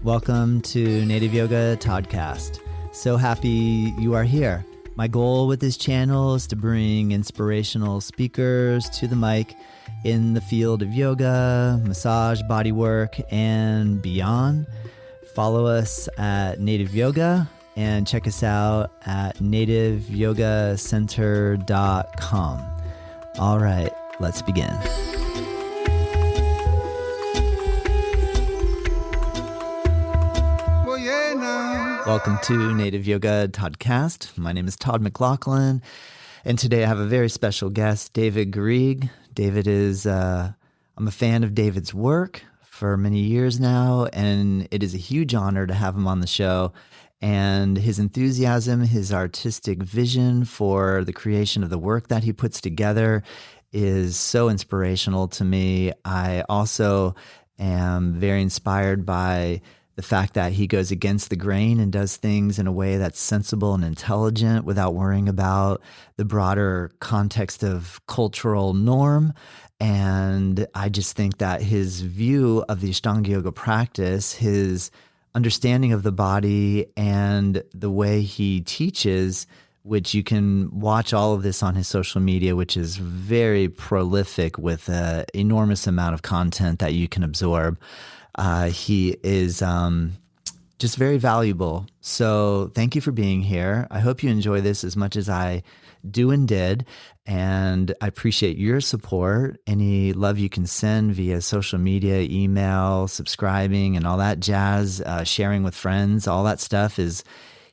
Welcome to Native Yoga Toddcast. So happy you are here. My goal with this channel is to bring inspirational speakers to the mic in the field of yoga, massage, bodywork, and beyond. Follow us at Native Yoga and check us out at nativeyogacenter.com. All right, let's begin. Welcome to Native Yoga Toddcast. My name is Todd McLaughlin, and today I have a very special guest, David Garrigues. David is, I'm a fan of David's work for many years now, and it is a huge honor to have him on the show. And his enthusiasm, his artistic vision for the creation of the work that he puts together is so inspirational to me. I also am very inspired by the fact that he goes against the grain and does things in a way that's sensible and intelligent without worrying about the broader context of cultural norm. And I just think that his view of the Ashtanga Yoga practice, his understanding of the body, and the way he teaches, which you can watch all of this on his social media, which is very prolific with an enormous amount of content that you can absorb. He is just very valuable. So thank you for being here. I hope you enjoy this as much as I do and did. And I appreciate your support. Any love you can send via social media, email, subscribing, and all that jazz, sharing with friends, all that stuff is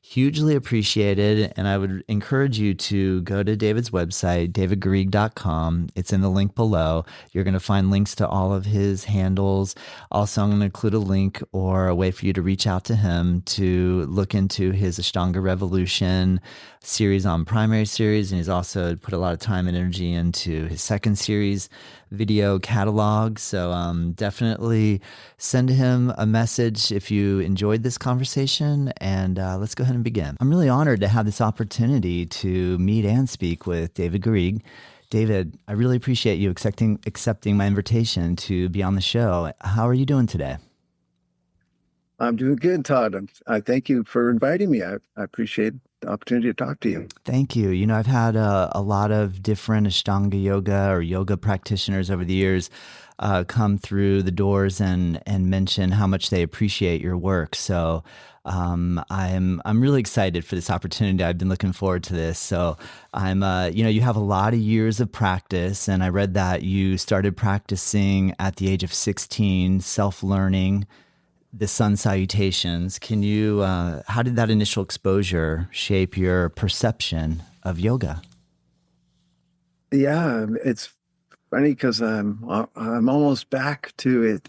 hugely appreciated. And I would encourage you to go to David's website, davidgarrigues.com. It's in the link below. You're going to find links to all of his handles. Also, I'm going to include a link or a way for you to reach out to him to look into his Ashtanga Revolution series on primary series. And he's also put a lot of time and energy into his second series video catalog. So definitely send him a message if you enjoyed this conversation, and let's go ahead and begin. I'm really honored to have this opportunity to meet and speak with David Garrigues. David, I really appreciate you accepting my invitation to be on the show. How are you doing today? I'm doing good, Todd. I thank you for inviting me. I appreciate the opportunity to talk to you. Thank you. You know, I've had a lot of different Ashtanga Yoga or yoga practitioners over the years come through the doors and mention how much they appreciate your work. So I'm really excited for this opportunity. I've been looking forward to this. So you have a lot of years of practice, and I read that you started practicing at the age of 16, self-learning the sun salutations. Can you, how did that initial exposure shape your perception of yoga? Yeah, it's funny because I'm almost back to it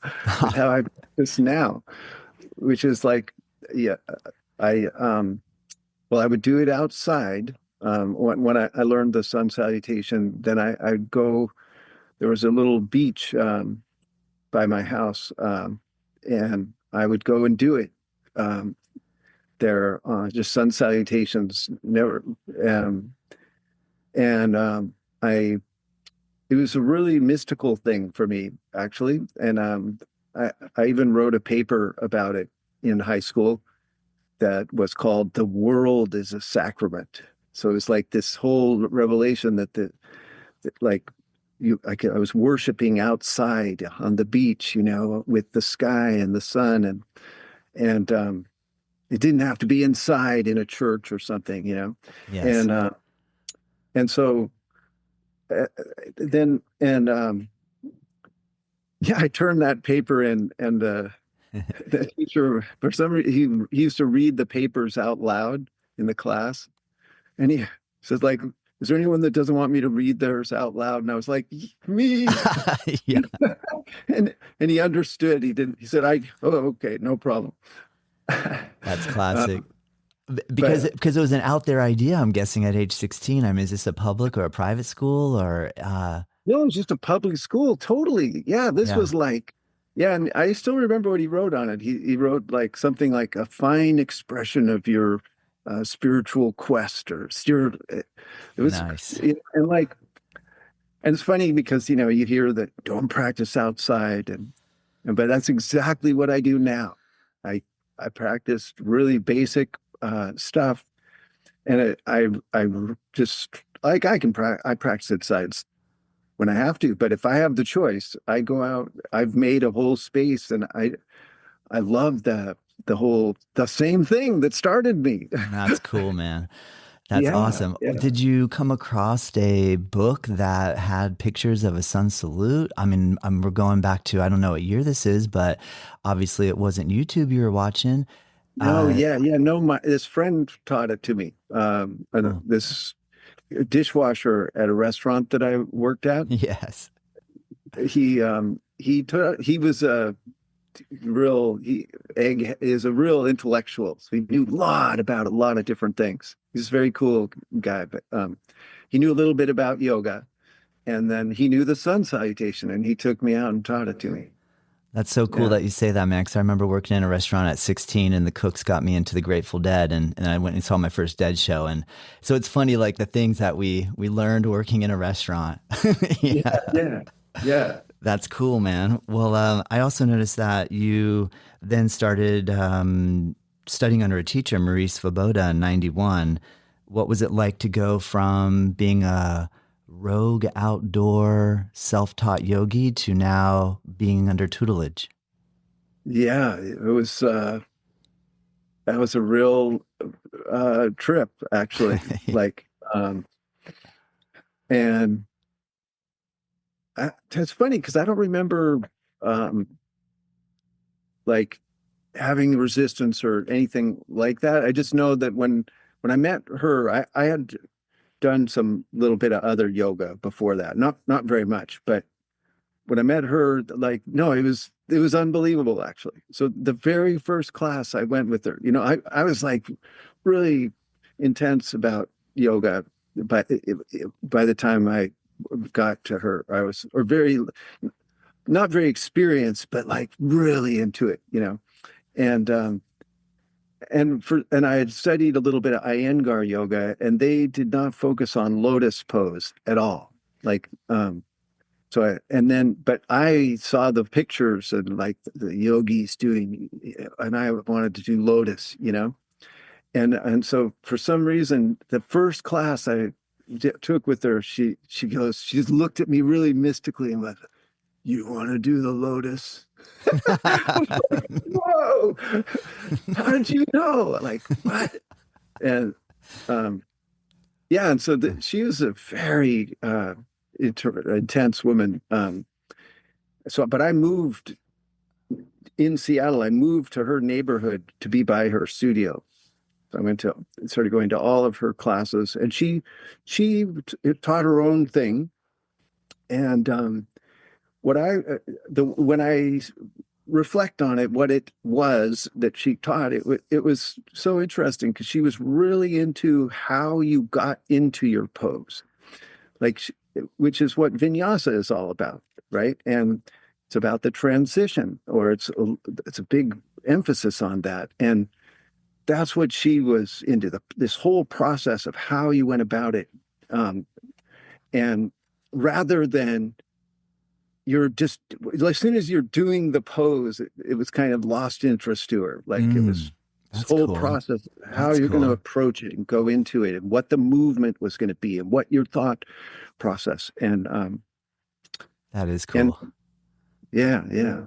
how I practice now, which is like, yeah, I would do it outside. When I learned the sun salutation, then I'd go. There was a little beach by my house. And I would go and do it there, just sun salutations. Never, it was a really mystical thing for me, actually. And I even wrote a paper about it in high school that was called "The World is a Sacrament." So it was like this whole revelation that I was worshiping outside on the beach, with the sky and the sun, and it didn't have to be inside in a church or something, Yes. And so then I turned that paper in, and the teacher, for some reason, he used to read the papers out loud in the class, and he says, like, is there anyone that doesn't want me to read theirs out loud? And I was like, me. Yeah. and he understood. He said, okay, no problem. That's classic. Because it was an out there idea, I'm guessing, at age 16. I mean, is this a public or a private school or? No, it was just a public school. Totally. Yeah. This was like, yeah. And I still remember what he wrote on it. He wrote like something like a fine expression of your spiritual quest, or it was nice. And it's funny because you hear that don't practice outside, but that's exactly what I do now. I practiced really basic stuff, and I just like I practice at sites when I have to, but if I have the choice, I go out. I've made a whole space, and I love the same thing that started me. That's cool, man. That's Yeah, awesome. yeah. Did you come across a book that had pictures of a sun salute? I mean, we're going back to, I don't know what year this is, but obviously it wasn't YouTube you were watching. No, Uh, yeah, yeah. No, my this friend taught it to me. cool. This dishwasher at a restaurant that I worked at. Yes. He was a real he egg is a real intellectual. So he knew a lot about a lot of different things. He's a very cool guy, but he knew a little bit about yoga, and then he knew the sun salutation, and he took me out and taught it to me. That's so cool Yeah. that you say that, man. 'Cause I remember working in a restaurant at 16 and the cooks got me into the Grateful Dead and I went and saw my first Dead show. And so it's funny, like the things that we learned working in a restaurant. Yeah, Yeah. yeah, yeah. That's cool, man. Well, I also noticed that you then started studying under a teacher, Marie Svoboda, in 91. What was it like to go from being a rogue outdoor self-taught yogi to now being under tutelage? Yeah, it was that was a real trip actually. Like and it's funny because I don't remember um like having resistance or anything like that. I just know that when I met her, I had done some little bit of other yoga before that. Not very much, but when I met her, like, no, it was unbelievable actually. So the very first class I went with her, I was like really intense about yoga, but by the time I got to her, I was or very not very experienced, but like really into it. And and I had studied a little bit of Iyengar yoga, and they did not focus on lotus pose at all. Like but I saw the pictures and like the yogis doing, and I wanted to do lotus. And so for some reason, the first class I took with her, she just looked at me really mystically and went, "You want to do the lotus?" Whoa, how did you know? Like, what? And um, yeah, and so she was a very intense woman. But I moved in Seattle. I moved to her neighborhood to be by her studio. So I started going to all of her classes, and she taught her own thing. And what I the when I reflect on it, what it was that she taught, it was so interesting because she was really into how you got into your pose, like which is what vinyasa is all about, right? And it's about the transition, or it's a big emphasis on that, and that's what she was into this whole process of how you went about it, and rather than you're just as soon as you're doing the pose, it was kind of lost interest to her. Like it Mm, was this that's whole cool. process, how That's you're going to cool. approach it and go into it, and what the movement was going to be, and what your thought process, That is and cool. yeah, yeah,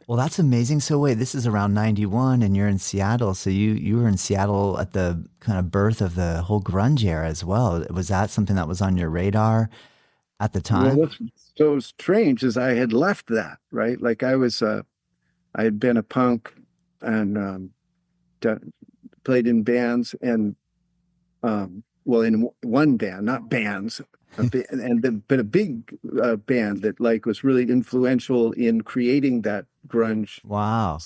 Well, that's amazing. So wait, this is around 91 and you're in Seattle. So you were in Seattle at the kind of birth of the whole grunge era as well. Was that something that was on your radar at the well, time? what's so strange is I had left that, right? Like I had been a punk and done, played in bands and well, in one band, not bands, but a big band that like was really influential in creating that grunge. Wow.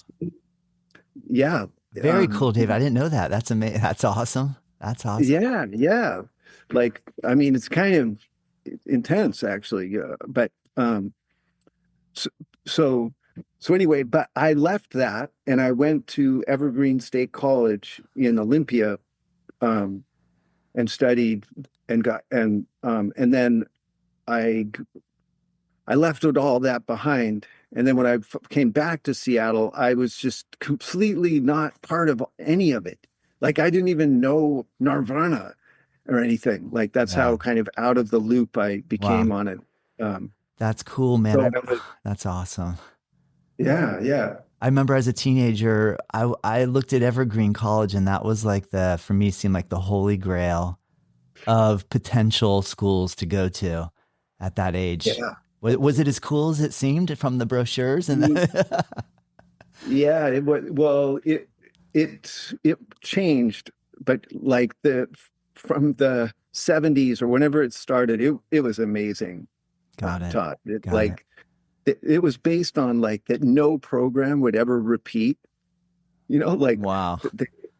Yeah, Very cool, Dave. I didn't know that. That's amazing. That's awesome. That's awesome. yeah, yeah. Like, I mean, it's kind of intense actually, but so, so so anyway, but I left that and I went to Evergreen State College in Olympia, um, and studied and then I I left all that behind And then when came back to Seattle, I was just completely not part of any of it. Like I didn't even know Nirvana or anything. Like that's Yeah. how kind of out of the loop I Wow. became on it. Um, That's cool, man. so I was, That's awesome. yeah, yeah, I remember as a teenager, I looked at Evergreen College, and that was like for me, seemed like the holy grail of potential schools to go to at that age. yeah. Was it as cool as it seemed from the brochures? And Yeah, it was well, it changed, but like the from the 70s or whenever it started, it was amazing, got it. Todd. Got it. It was based on like that no program would ever repeat, like Wow.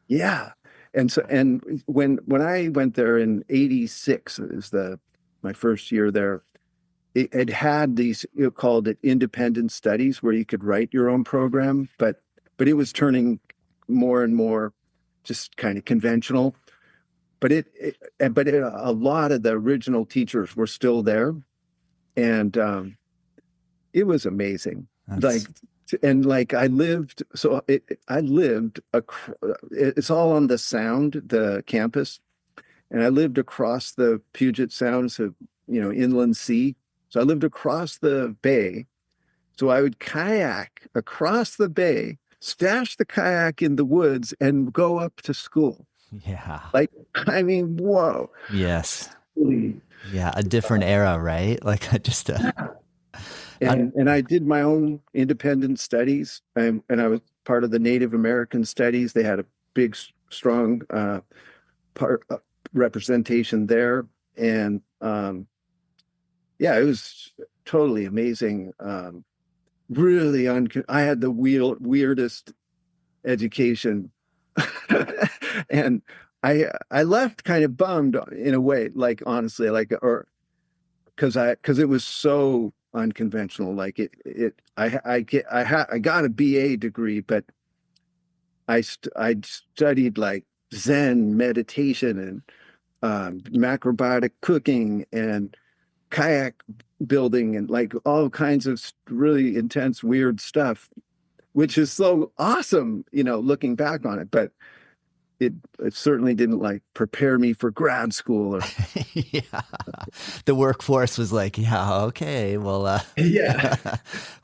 yeah. And so when I went there in 86 is the my first year there, it had these called it independent studies where you could write your own program, but it was turning more and more just kind of conventional. A lot of the original teachers were still there, and it was amazing. That's Like and like I lived it's all on the Sound, the campus, and I lived across the Puget Sound, so inland sea. So I lived across the bay. So I would kayak across the bay, stash the kayak in the woods, and go up to school. yeah. Like, I mean, whoa. Yes. Really, Yeah. A different era, right? Like I just un- and I did my own independent studies, and I was part of the Native American studies. They had a big, strong part representation there, and yeah, it was totally amazing. Really, I had the weirdest education, and I left kind of bummed in a way, like honestly, like or because it was so unconventional. Like I got a BA degree, but I studied like Zen meditation and macrobiotic cooking and kayak building and like all kinds of really intense, weird stuff, which is so awesome, looking back on it. But it certainly didn't like prepare me for grad school or yeah. The workforce was like, yeah, okay, well, yeah,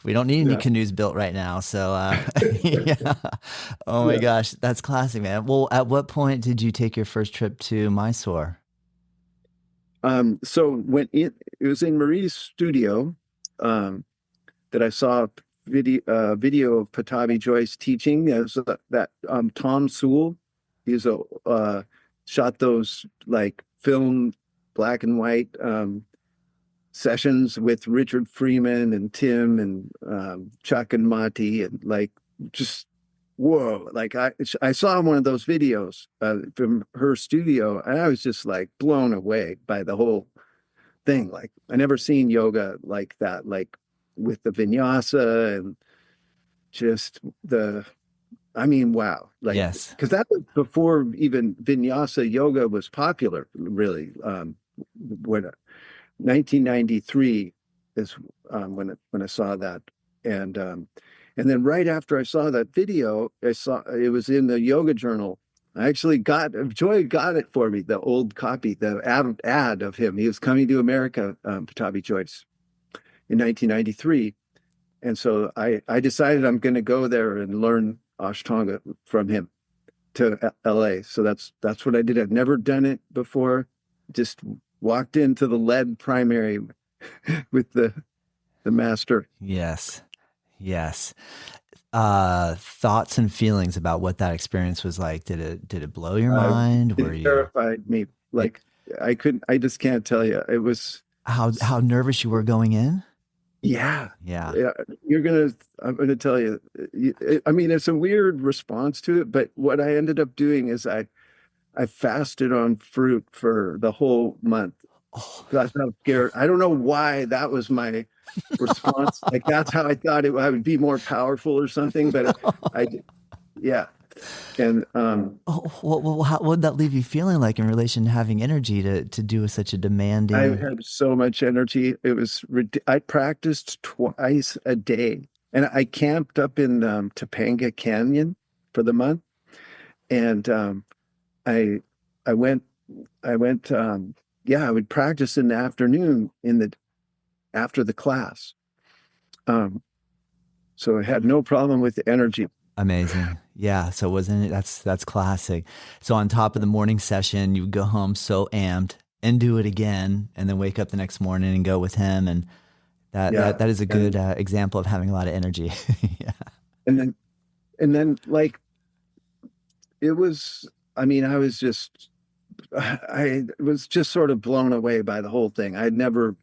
we don't need any yeah, canoes built right now. So, yeah. Oh my yeah. gosh, that's classic, man. Well, at what point did you take your first trip to Mysore? So when it was in Marie's studio, um, that I saw a video of Pattabhi Jois teaching. As that Tom Sewell, he's a shot those like film black and white sessions with Richard Freeman and Tim and Chuck and Monty and like just whoa, like I saw one of those videos from her studio, and I was just like blown away by the whole thing. Like I never seen yoga like that, like with the vinyasa and just I mean, wow. Like, Yes. because that was before even vinyasa yoga was popular, really. When 1993 is when I saw that, and um, and then right after I saw that video, I saw it was in the Yoga Journal. I actually Joy got it for me, the old copy, the ad of him. He was coming to America, Pattabhi Jois, in 1993, and so I decided I'm going to go there and learn Ashtanga from him to LA. So that's what I did. I've never done it before. Just walked into the lead primary with the master. Yes. Yes. Thoughts and feelings about what that experience was like. Did it blow your Uh, mind? Were it you terrified me. it, Like I just can't tell you. It was, how nervous you were going in? yeah, Yeah. yeah. I'm gonna tell you. I mean, it's a weird response to it, but what I ended up doing is I fasted on fruit for the whole month. Oh, That's how scared. I don't know why that was my response. Like that's how I thought I would be more powerful or something. But I, yeah, and oh, what would that leave you feeling like in relation to having energy to do such a I demanding? had so much energy. I practiced twice a day. And I camped up in Topanga Canyon for the month, and I I went I went yeah, I would practice in the afternoon in the after the class. Um, so I had no problem with the energy. Amazing. Yeah. So wasn't it? That's classic. So on top of the morning session, you go home so amped and do it again, and then wake up the next morning and go with him. And Yeah, that is a good example of having a lot of energy. Yeah. and then and then like it was. I mean, I was just sort of blown away by the whole thing. I'd never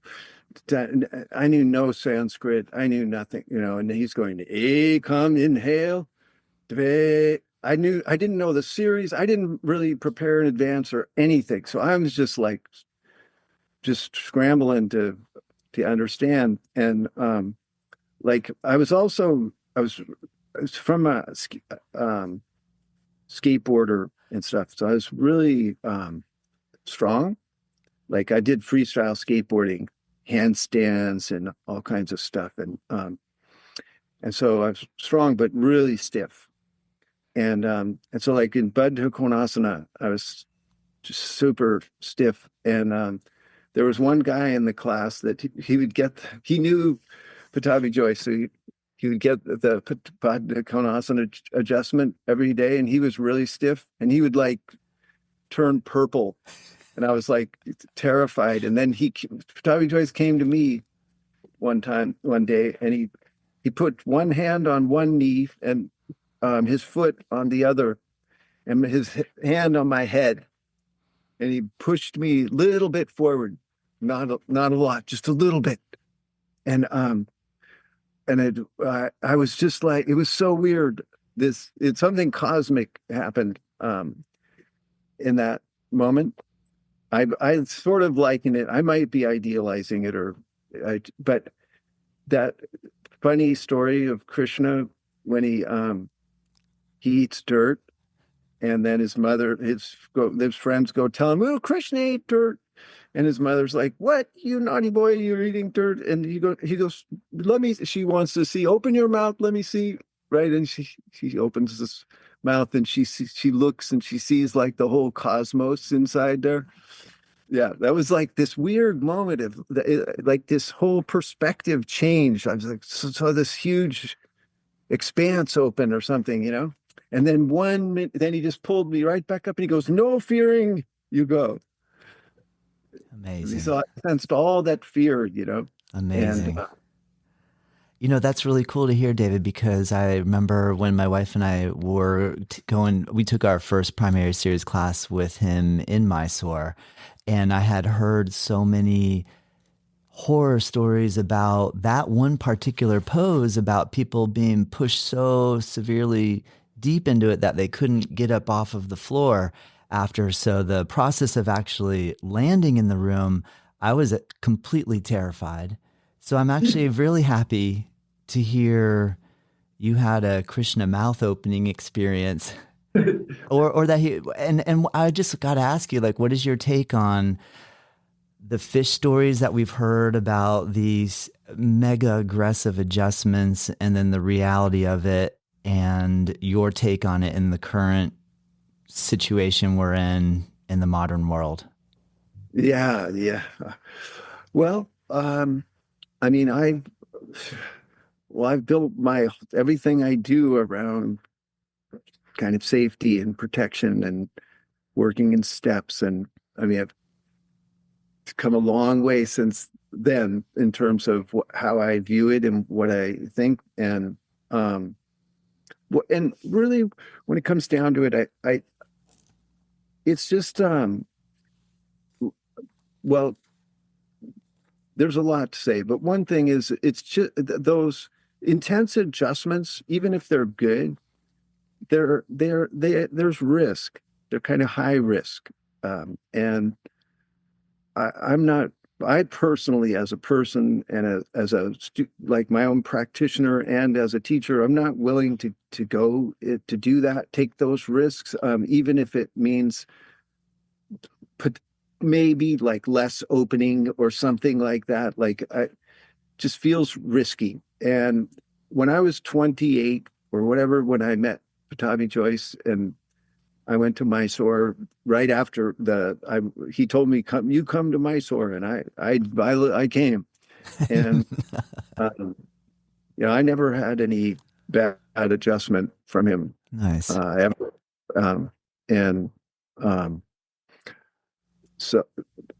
done, I knew no Sanskrit. I knew nothing, and he's going to A, come, inhale, dve. I didn't know the series. I didn't really prepare in advance or anything. So I was just like, just scrambling to understand. And like, I was from a skateboarder and stuff. So I was really strong. Like I did freestyle skateboarding, handstands and all kinds of stuff. And so I was strong but really stiff. And so like in Buddha Konasana, I was just super stiff. And there was one guy in the class that he would get, he knew Pattabhi Jois, so he would get the Buddha Konasana adjustment every day, and he was really stiff, and he would like turn purple, and I was like terrified. And then Pattabhi Jois came to me one day, and he put one hand on one knee and his foot on the other, and his hand on my head, and he pushed me a little bit forward, not a lot, just a little bit, and I was just like, it was so weird. It's something cosmic happened in that moment. I sort of liken it. I might be idealizing it, but that funny story of Krishna when he eats dirt, and then his friends go tell him, "Oh, Krishna ate dirt," and his mother's like, "What, you naughty boy? You're eating dirt?" And he goes, "Let me." She wants to see. Open your mouth. Let me see. Right, and she opens this mouth, and she looks, and she sees like the whole cosmos inside there. Yeah, that was like this weird moment of like this whole perspective change. I was like, saw this huge expanse open or something. And then then he just pulled me right back up, and he goes, "No fearing, you go." He Amazing. saw, sensed all that fear. And Amazing. That's really cool to hear, David, because I remember when my wife and I were we took our first primary series class with him in Mysore, and I had heard so many horror stories about that one particular pose, about people being pushed so severely deep into it that they couldn't get up off of the floor after. So the process of actually landing in the room, I was completely terrified. So I'm actually really happy to hear you had a Krishna mouth opening experience, or that and I just got to ask you, like, what is your take on the fish stories that we've heard about these mega aggressive adjustments, and then the reality of it, and your take on it in the current situation we're in the modern world? yeah, yeah. Well, I mean, I've built my everything I do around kind of safety and protection and working in steps. And I mean, I've come a long way since then in terms of how I view it and what I think. Um, and really, when it comes down to it, it's just, well, there's a lot to say, but one thing is, it's just those intense adjustments, even if they're good, there's risk. They're kind of high risk. And I'm not, I personally, as a person and as like my own practitioner and as a teacher, I'm not willing to go to do that, take those risks, even if it means put maybe like less opening or something like that. Like, just feels risky. And when I was 28 or whatever, when I met Pattabhi Jois, and I went to Mysore right after he told me, come, you come to Mysore. And I came. And, um, I never had any bad adjustment from him, Nice. ever. And, um, so,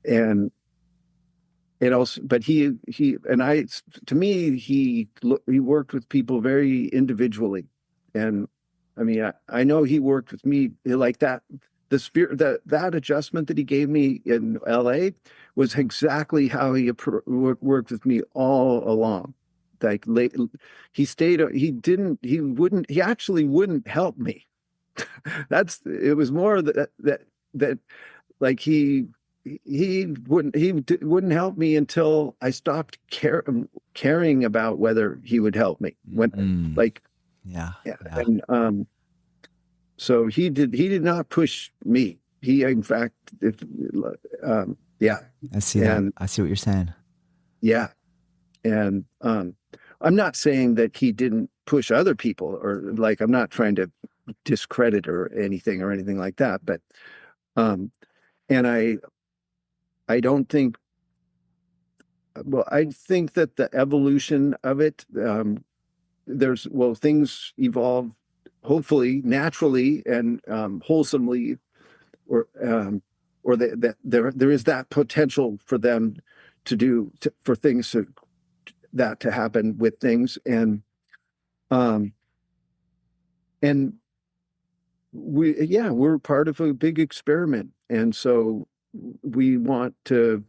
and it also, but to me, he worked with people very individually. And I mean, I know he worked with me like that. The spirit, that adjustment that he gave me in LA was exactly how worked with me all along. Like late, he actually wouldn't help me. It was more that like he wouldn't help me until I stopped caring about whether he would help me when, Mm. like, Yeah. yeah. Yeah. And so he did not push me. He, in fact, if yeah. I see that. And I see what you're saying. yeah. And I'm not saying that he didn't push other people, or like, I'm not trying to discredit or anything like that, but um and I don't think, well, I think that the evolution of it, things evolve hopefully naturally and wholesomely, or that there is that potential for them for things to happen with things. Um and we're part of a big experiment, and so we want to,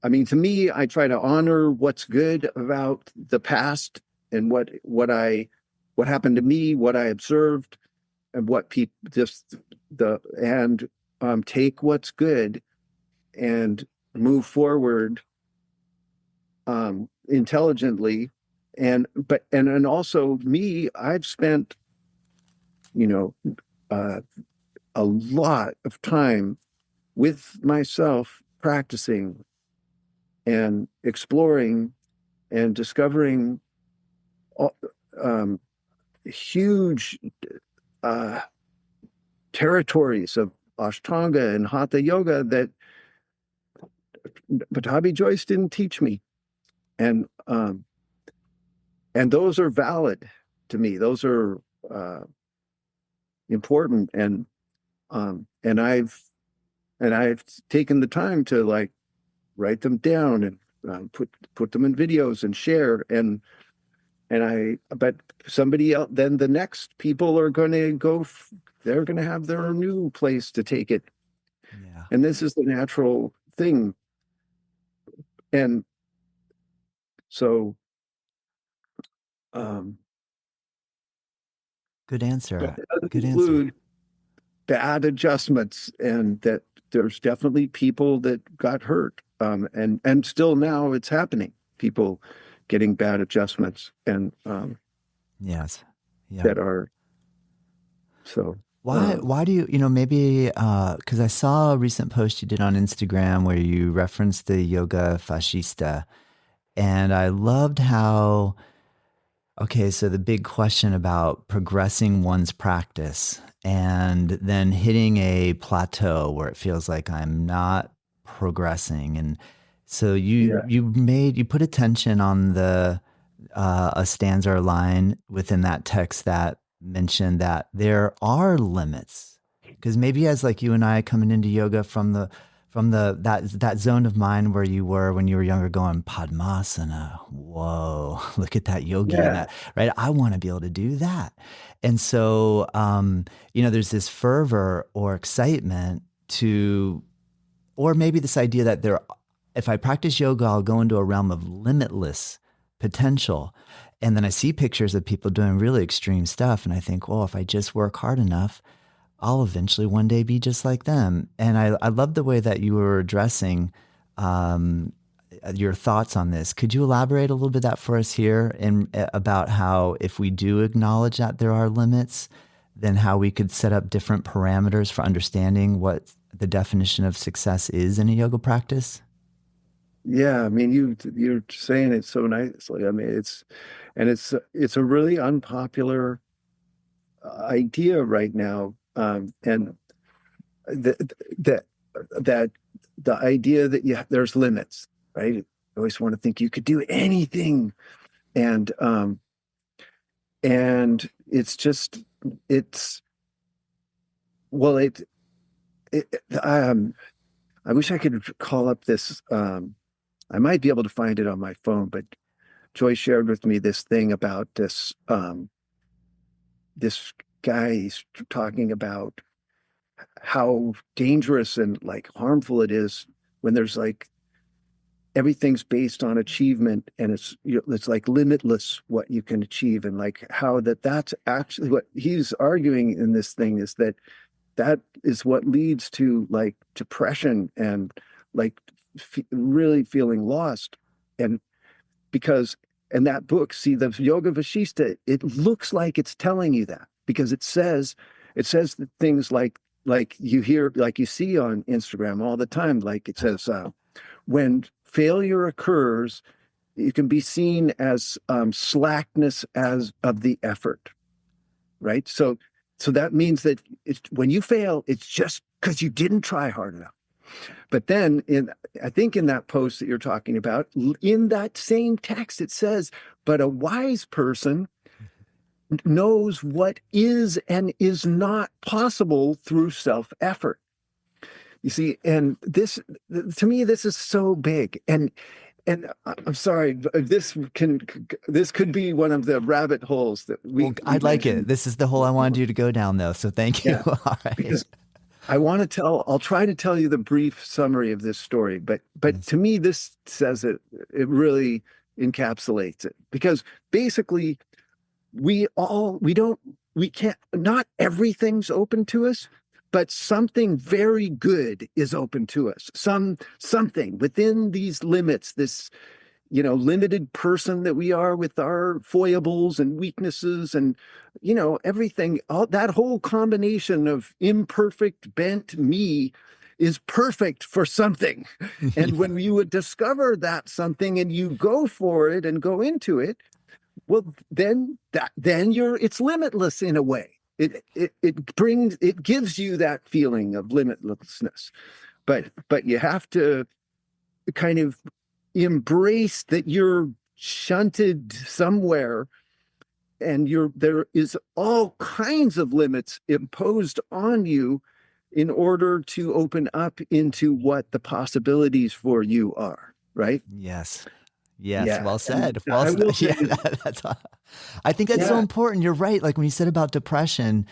I mean, to me, I try to honor what's good about the past, and what happened to me, what I observed, and what people just the and take what's good and move forward intelligently. And also me, I've spent, you know uh, a lot of time with myself, practicing and exploring and discovering all, um, huge uh, territories of Ashtanga and Hatha Yoga that Pattabhi Jois didn't teach me, and those are valid to me. Those are uh, important, and I've taken the time to, like, write them down and put them in videos and share. But somebody else, then the next people are going to they're going to have their new place to take it. Yeah. And this is the natural thing. And so, um, Good but answer. it doesn't Good answer. include bad adjustments, and that there's definitely people that got hurt. And still now it's happening. People getting bad adjustments, and Yes. Yeah. that are so. Why do you maybe, because I saw a recent post you did on Instagram where you referenced the yoga fascista, and I loved how, okay, so the big question about progressing one's practice and then hitting a plateau where it feels like I'm not progressing. And so Yeah, you put attention on a stanza or line within that text that mentioned that there are limits. Because maybe as like you and I coming into yoga from that zone of mind where you were when you were younger, going Padmasana, whoa, look at that yogi and yeah, that, right? I want to be able to do that. And so there's this fervor or excitement to, or maybe this idea that if I practice yoga, I'll go into a realm of limitless potential. And then I see pictures of people doing really extreme stuff. And I think, well, if I just work hard enough, I'll eventually one day be just like them. And I love the way that you were addressing um, your thoughts on this. Could you elaborate a little bit that for us here and about how if we do acknowledge that there are limits, then how we could set up different parameters for understanding what the definition of success is in a yoga practice? Yeah, I mean, you're saying it so nicely. I mean, it's a really unpopular idea right now, and that that that the idea that there's limits, right? You always want to think you could do anything, and it's just it's well, it I wish I could call up this. I might be able to find it on my phone, but Joy shared with me this thing about this guy. He's talking about how dangerous and like harmful it is when there's like everything's based on achievement, and it's like limitless what you can achieve, and like how that's actually what he's arguing in this thing is that is what leads to like depression and like really feeling lost. And because in that book, see, the Yoga Vashista, it looks like it's telling you that because it says that things like you hear, like you see on Instagram all the time, like it says when failure occurs, it can be seen as slackness as of the effort, right? So that means that when you fail, it's just because you didn't try hard enough. But then I think in that post that you're talking about, in that same text, it says, but a wise person knows what is and is not possible through self-effort. You see, and this, to me, this is so big. And I'm sorry, this could be one of the rabbit holes that Well, we I'd like it. mentioned. This is the hole I wanted you to go down, though. So thank you. Yeah, All right. because I'll try to tell you the brief summary of this story, but Yes. to me, this says it really encapsulates it because basically we don't, we can't, not everything's open to us, but something very good is open to us. Something within these limits, this limited person that we are with our foibles and weaknesses and everything, all that whole combination of imperfect bent me is perfect for something. And Yeah. when you would discover that something and you go for it and go into it, well, then it's limitless in a way. It gives you that feeling of limitlessness, but you have to kind of embrace that you're shunted somewhere, and there is all kinds of limits imposed on you in order to open up into what the possibilities for you are, right? Yes. Yes. Yeah. Well And said. Well I said. will Yeah. say, That's. I think that's so yeah, important. You're right. Like when you said about depression,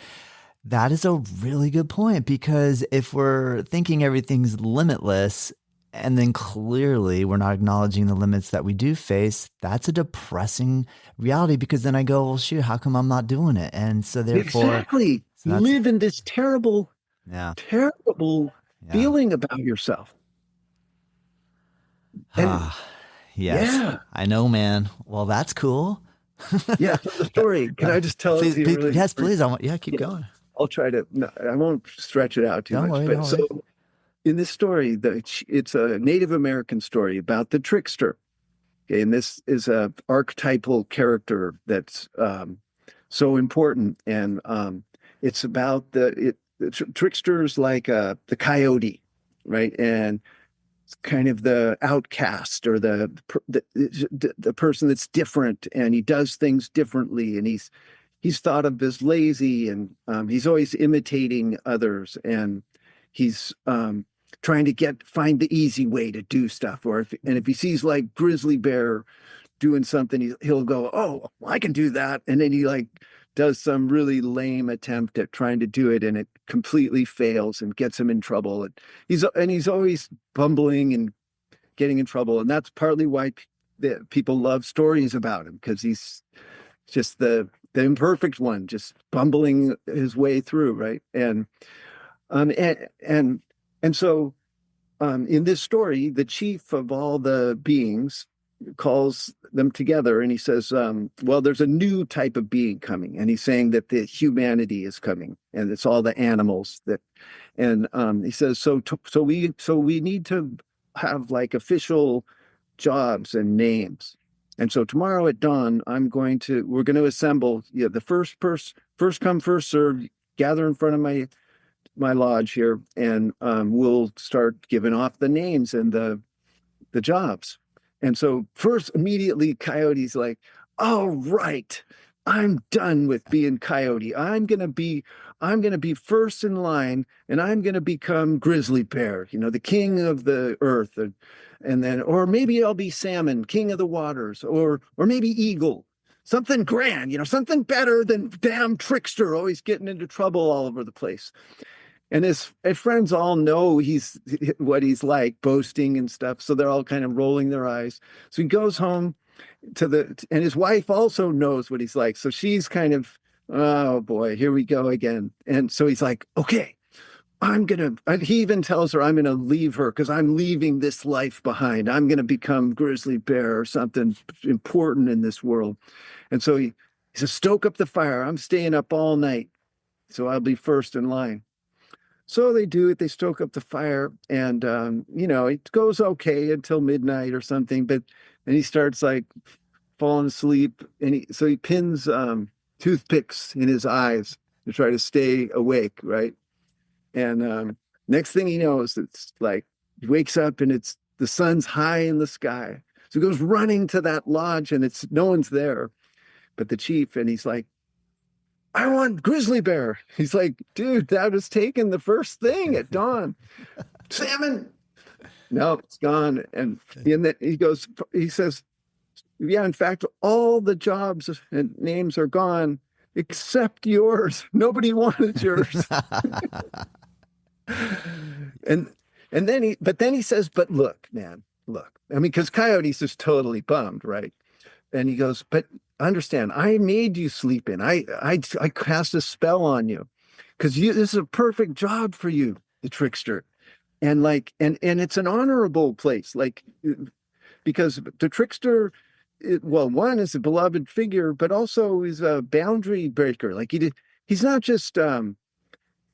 that is a really good point because if we're thinking everything's limitless and then clearly we're not acknowledging the limits that we do face, that's a depressing reality because then I go, well, shoot, how come I'm not doing it? And so therefore, exactly. so You that's, live in this terrible, yeah, terrible yeah. feeling about yourself. And Ah, yes, yeah, I know, man. Well, that's cool. yeah. So the story, can I just tell it Please, to you please, really yes, brief? please. I want, yeah, keep Yeah. going. I'll try to, no, I won't stretch it out too Don't much. worry, But don't so worry. in this story, it's a Native American story about the trickster. Okay, and this is a archetypal character that's so important, and it's about the trickster's like the coyote, right? And it's kind of the outcast or the person that's different, and he does things differently, and he's thought of as lazy, and he's always imitating others, and he's trying to find the easy way to do stuff. If he sees like grizzly bear doing something, he'll go, "Oh, well, I can do that," and then he like does some really lame attempt at trying to do it, and it completely fails and gets him in trouble. And he's always bumbling and getting in trouble, and that's partly why people love stories about him because he's just the imperfect one, just bumbling his way through, right? Um and and and so in this story, the chief of all the beings calls them together and he says, well, there's a new type of being coming, and he's saying that the humanity is coming, and it's all the animals that, and he says, so we need to have like official jobs and names. And so tomorrow at dawn, we're going to assemble, the first come, first serve, gather in front of my lodge here, and we'll start giving off the names and the jobs. And so first, immediately, Coyote's like, "All right, I'm done with being Coyote. I'm gonna be first in line, and I'm gonna become Grizzly Bear, the king of the earth, and then, or maybe I'll be Salmon, king of the waters, or maybe Eagle, something grand, something better than damn Trickster, always getting into trouble all over the place." And his friends all know what he's like, boasting and stuff. So they're all kind of rolling their eyes. So he goes home and his wife also knows what he's like. So she's kind of, oh boy, here we go again. And so he's like, okay, he even tells her, I'm going to leave her because I'm leaving this life behind. I'm going to become Grizzly Bear or something important in this world. And so he says, stoke up the fire. I'm staying up all night, so I'll be first in line. So they do it. They stoke up the fire, and it goes okay until midnight or something. But then he starts like falling asleep, and so he pins toothpicks in his eyes to try to stay awake, right? And next thing he knows, it's like he wakes up and it's the sun's high in the sky. So he goes running to that lodge, and no one's there, but the chief, and he's like, "I want Grizzly Bear." He's like, "Dude, that was taken the first thing at dawn. Salmon." No, it's gone. And then he says, "Yeah, in fact, all the jobs and names are gone except yours. Nobody wanted yours." and then he says, "But look, man, look." I mean, because Coyote's just totally bummed, right? And he goes, "But understand, I made you sleep in. I cast a spell on you because this is a perfect job for you, the Trickster. And and it's an honorable place, because the Trickster, one is a beloved figure, but also is a boundary breaker. He's not just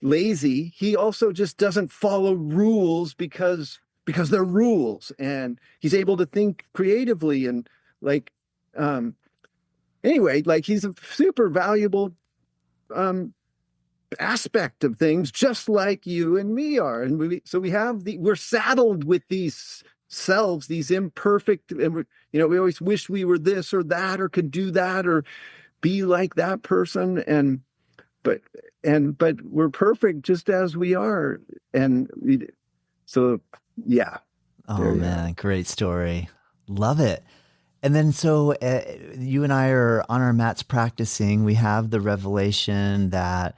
lazy. He also just doesn't follow rules because they're rules, and he's able to think creatively and anyway, he's a super valuable aspect of things, just like you and me are. And we're saddled with these selves, these imperfect, and we always wish we were this or that, or could do that, or be like that person. But we're perfect just as we are. So yeah. Oh man, great story. Love it. And then so you and I are on our mats practicing. We have the revelation that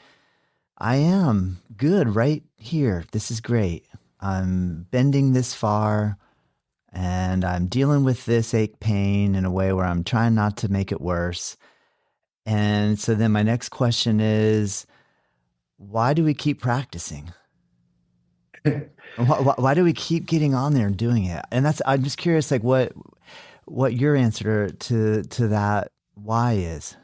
I am good right here. This is great. I'm bending this far, and I'm dealing with this ache pain in a way where I'm trying not to make it worse. And so then my next question is, why do we keep practicing? Why do we keep getting on there and doing it? And I'm just curious, what your answer to that why is.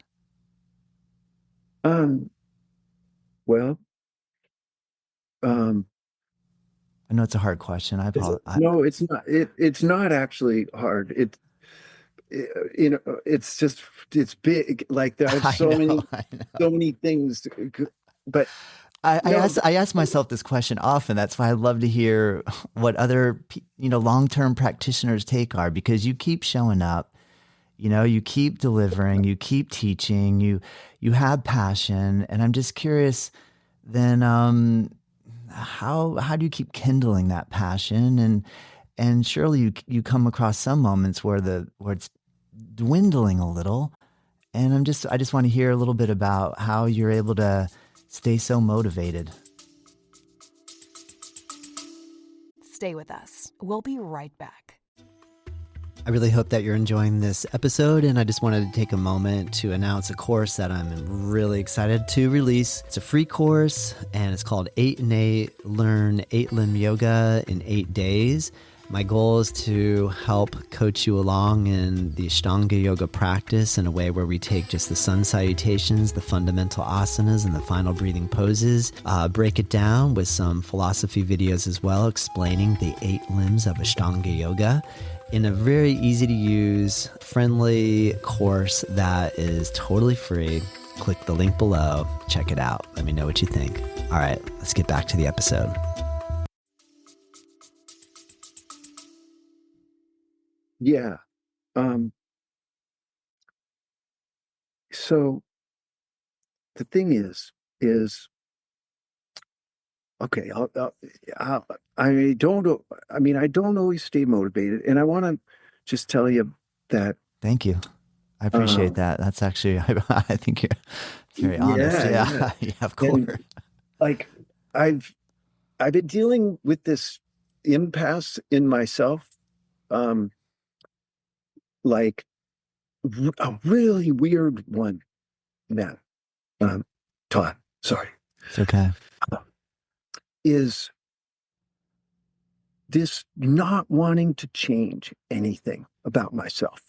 Well, I know it's a hard question. I apologize. No, it's not. It's not actually hard. It's big. Like there are so many things. But I ask myself this question often. That's why I love to hear what other long-term practitioners' take are, because you keep showing up, you keep delivering, you keep teaching, you have passion, and I'm just curious. Then how do you keep kindling that passion? And surely you come across some moments where it's dwindling a little, and I just want to hear a little bit about how you're able to stay so motivated. Stay with us. We'll be right back. I really hope that you're enjoying this episode, and I just wanted to take a moment to announce a course that I'm really excited to release. It's a free course, and it's called 8 in 8, Learn 8-Limb Yoga in 8 days. My goal is to help coach you along in the Ashtanga Yoga practice in a way where we take just the sun salutations, the fundamental asanas, and the final breathing poses, break it down with some philosophy videos as well, explaining the 8 limbs of Ashtanga Yoga. in a very easy to use, friendly course that is totally free. Click the link below, check it out. Let me know what you think. All right, let's get back to the episode. Yeah. So the thing is, okay, I don't always stay motivated. And I want to just tell you that. Thank you. I appreciate that. That's actually, I think you're very honest. Yeah, yeah, of course. And, like, I've been dealing with this impasse in myself, like a really weird one, man. Todd, sorry. It's okay. Is this not wanting to change anything about myself?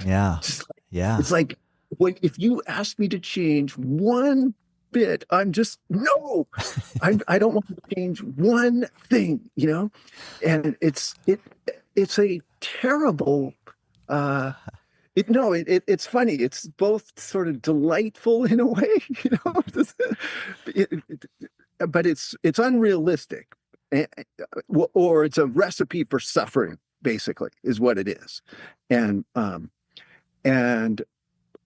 Yeah. Yeah. It's like, if you ask me to change one bit, I'm just, no, I don't want to change one thing, and it's a terrible, it's funny. It's both sort of delightful in a way, but it's unrealistic, or it's a recipe for suffering, basically, is what it is. And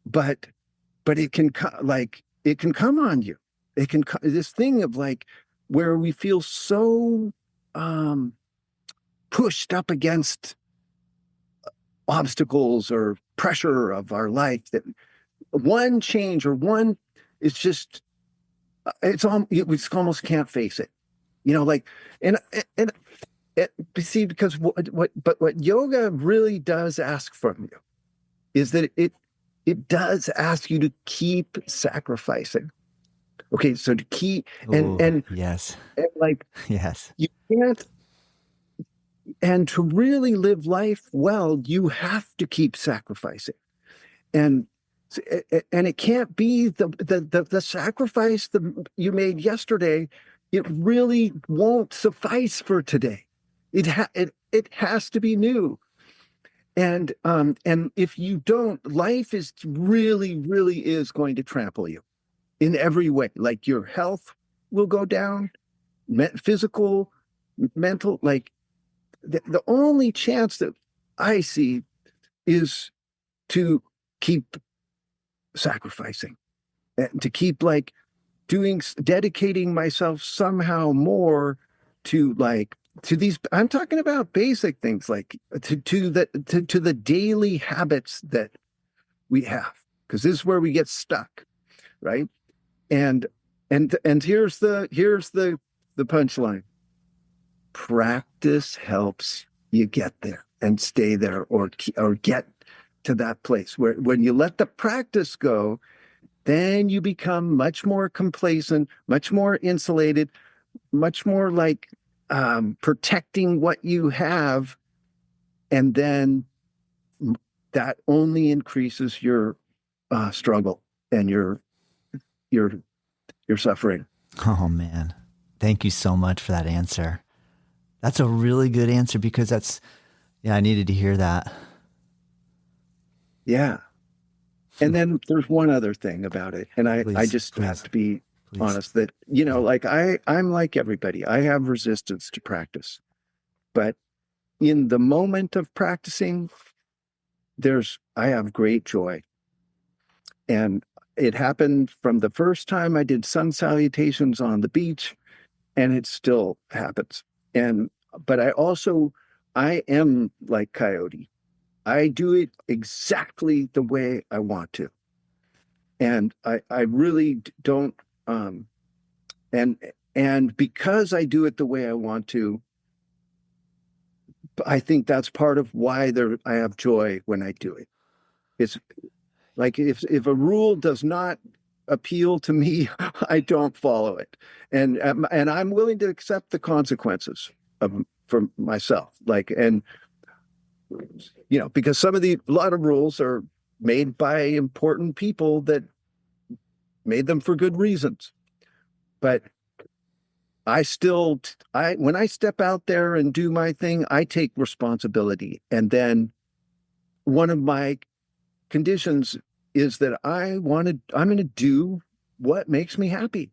but it can come on you. It can this thing of like where we feel so pushed up against obstacles or pressure of our life that one change or one is just we almost can't face it, and see, because what yoga really does ask from you is that it does ask you to keep sacrificing. Okay, so to keep and yes, and like yes, you can't, and to really live life well, you have to keep sacrificing, and it can't be the sacrifice that you made yesterday. It really won't suffice for today. It has to be new. And if you don't, life is really is going to trample you in every way. Like your health will go down, physical, mental. Like the only chance that I see is to keep sacrificing, and to keep like dedicating myself somehow more to these. I'm talking about basic things, like to the daily habits that we have, because this is where we get stuck, right? And here's the punchline: practice helps you get there and stay there, or get to that place where when you let the practice go, then you become much more complacent, much more insulated, much more like protecting what you have, and then that only increases your struggle and your suffering. Oh man, thank you so much for that answer. That's a really good answer, because I needed to hear that. Yeah. And then there's one other thing about it, and I just have to be honest that, like I'm like everybody. I have resistance to practice, but in the moment of practicing, I have great joy. And it happened from the first time I did sun salutations on the beach, and it still happens. But I am like Coyote. I do it exactly the way I want to. And I really don't, and because I do it the way I want to, I think that's part of why I have joy when I do it. It's like if a rule does not appeal to me, I don't follow it, and I'm willing to accept the consequences for myself. Because a lot of rules are made by important people that made them for good reasons, but when I step out there and do my thing, I take responsibility. And then one of my conditions is that I'm going to do what makes me happy.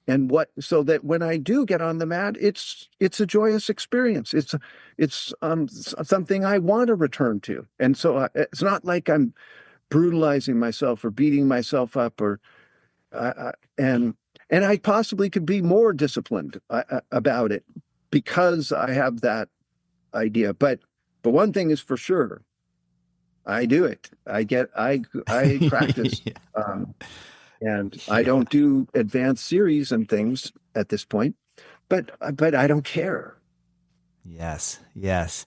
And so that when I do get on the mat, it's a joyous experience. It's something I want to return to. And so it's not like I'm brutalizing myself or beating myself up and I possibly could be more disciplined about it because I have that idea. But one thing is for sure, I do it. I practice, Yeah. and I don't do advanced series and things at this point. But I don't care. Yes, yes.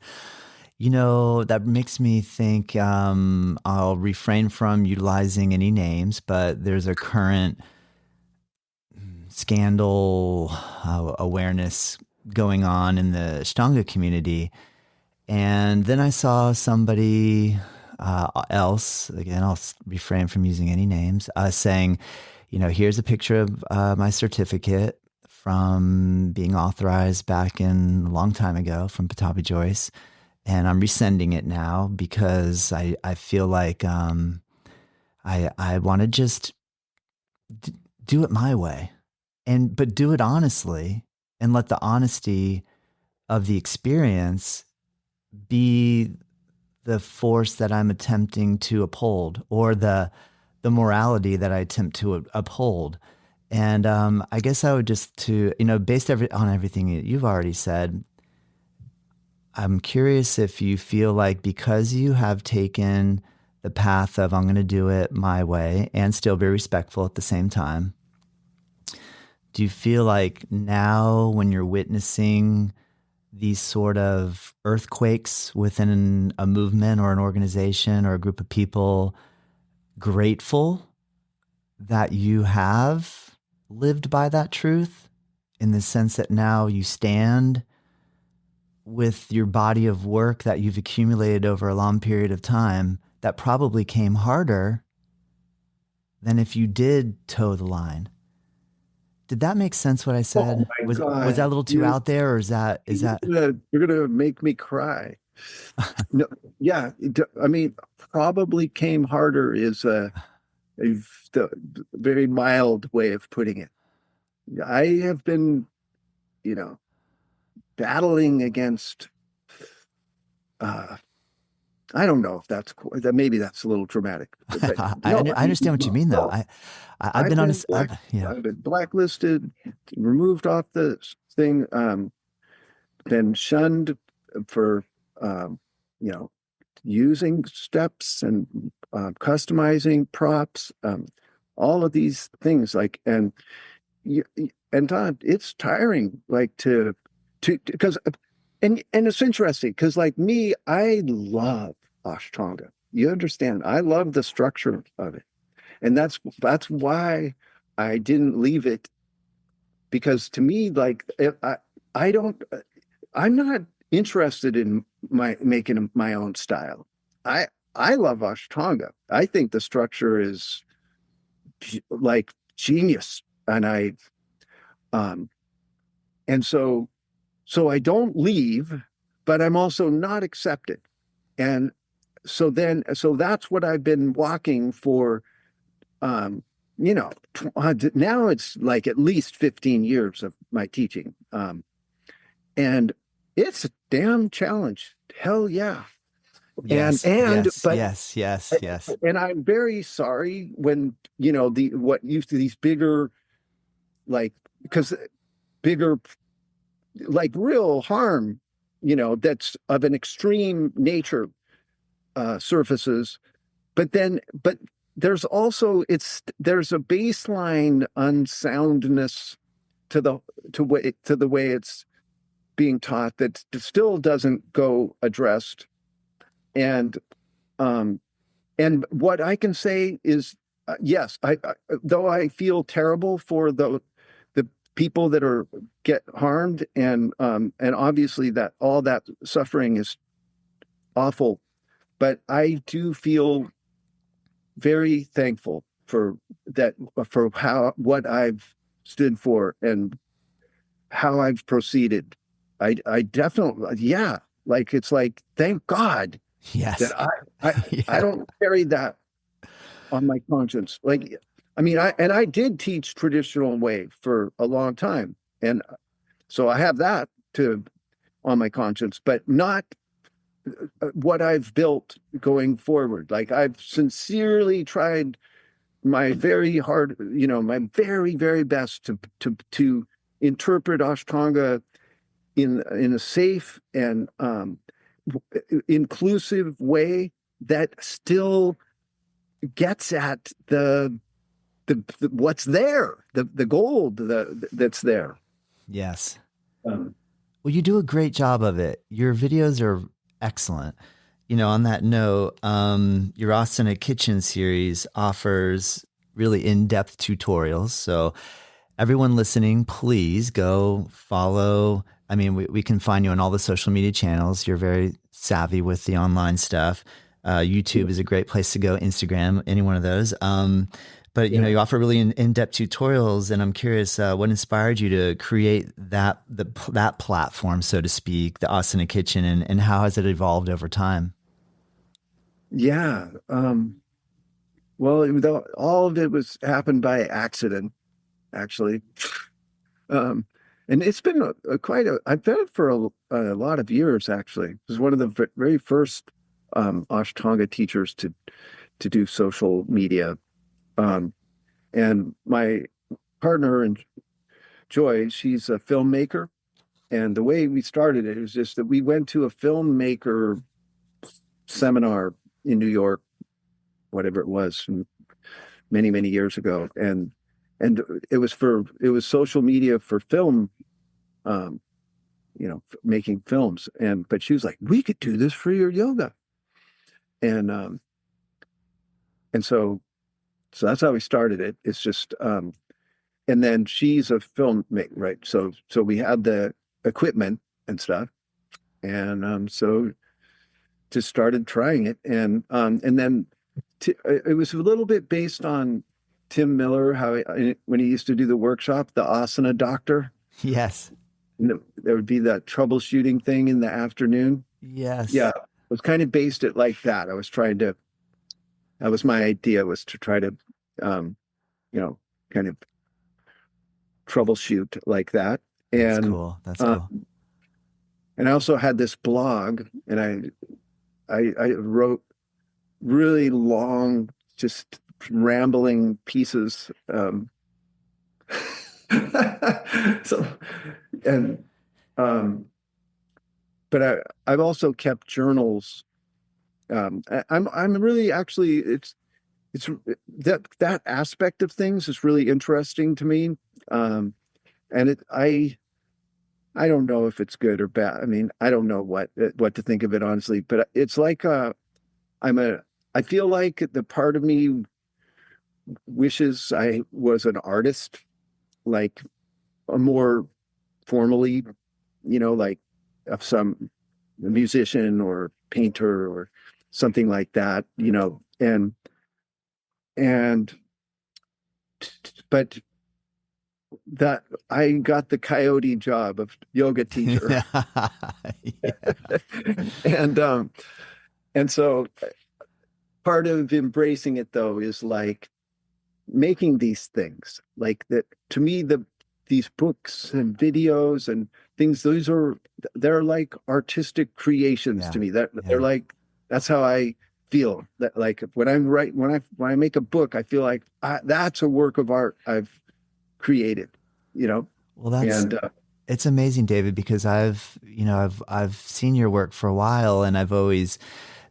You know, that makes me think, I'll refrain from utilizing any names, but there's a current scandal awareness going on in the Ashtanga community. And then I saw somebody else, again, I'll refrain from using any names, saying, you know, here's a picture of my certificate from being authorized back in a long time ago from Pattabhi Jois. And I'm resending it now because I feel like I want to just do it my way, but do it honestly, and let the honesty of the experience be the force that I'm attempting to uphold, or the morality that I attempt to uphold. And I guess I would just based on everything you've already said, I'm curious if you feel like, because you have taken the path of I'm going to do it my way and still be respectful at the same time, do you feel like now when you're witnessing these sort of earthquakes within a movement or an organization or a group of people, grateful that you have lived by that truth, in the sense that now you stand with your body of work that you've accumulated over a long period of time that probably came harder than if you did toe the line? Did that make sense what I said? Oh my Was God. that a little too out there, or is that You're gonna make me cry. No, yeah. I mean, probably came harder is the very mild way of putting it. I have been, you know, battling against. I don't know if maybe that's a little dramatic, but I no, understand what you mean, though. no. I've been on this. Yeah. I've been blacklisted, removed off the thing, been shunned for, you know, using steps and customizing props, all of these things. Like, and Todd, it's tiring, like because, and it's interesting because, like me, I love Ashtanga. You understand? I love the structure of it, and that's why I didn't leave it, because to me, like, I don't, I'm not interested in making my own style. I love Ashtanga. I think the structure is like genius, and um and so I don't leave, but I'm also not accepted. And so that's what I've been walking for. Um, now it's like at least 15 years of my teaching. And it's a damn challenge. Hell yeah. And Yes. and Yes. but Yes. Yes. Yes. and I'm very sorry when, what used to these bigger, like, because bigger, like, real harm, that's of an extreme nature, surfaces. But there's also, there's a baseline unsoundness to the way it's being taught that still doesn't go addressed. And um and what I can say is, yes, I though I feel terrible for the people that get harmed, and obviously that all that suffering is awful, but I do feel very thankful for that, for what I've stood for, and how I've proceeded. I definitely, yeah, like it's like, thank God Yes. that I I Yeah. don't carry that on my conscience. Like, I mean, I did teach traditional way for a long time, and so I have that to on my conscience, but not what I've built going forward. Like I've sincerely tried my very hard, my very, very best to interpret Ashtanga in a safe and inclusive way that still gets at the what's there, the gold that's there. Yes. Um, Well, you do a great job of it. Your videos are excellent. On that note, your Asana Kitchen series offers really in-depth tutorials. So everyone listening, please go follow. I mean, we can find you on all the social media channels. You're very savvy with the online stuff. YouTube is a great place to go. Instagram, any one of those. But yeah. you offer really in-depth tutorials, and I'm curious, what inspired you to create that platform, so to speak, the Asana Kitchen, and how has it evolved over time? Yeah. Well, all of it was happened by accident, actually. Um, and it's been I've done it for a lot of years, actually. I was one of the very first Ashtanga teachers to do social media. Um, and my partner and Joy, she's a filmmaker. And the way we started it was just that we went to a filmmaker seminar in New York, whatever it was, many, many years ago. And it was social media for film, um, making films. But she was like, we could do this for your yoga. And and so that's how we started it. It's just and then she's a filmmaker, right? So we had the equipment and stuff. And so just started trying it. And then it was a little bit based on Tim Miller, when he used to do the workshop, the asana doctor. Yes. There would be that troubleshooting thing in the afternoon. Yeah, Yes. it was kind of based it like that. That was my idea, was to try to, um, you know, kind of troubleshoot like that. That's And, cool. That's uh, cool. and I also had this blog, and I wrote really long, just rambling pieces. So, and, um, but I've also kept journals. I'm really actually it's that aspect of things is really interesting to me. Um, and I don't know if it's good or bad. I mean, I don't know what to think of it, honestly. But it's like I'm a I feel like the part of me wishes I was an artist, like a more formally, like of some musician or painter or something like that, and but that I got the coyote job of yoga teacher. Yeah. and and so part of embracing it, though, is like making these things like that. To me, these books and videos and things, they're like artistic creations Yeah. to me. That Yeah. they're like, that's how I feel. That, like, when I make a book, I feel like that's a work of art I've created, Well, that's and it's amazing, David, because I've seen your work for a while, and I've always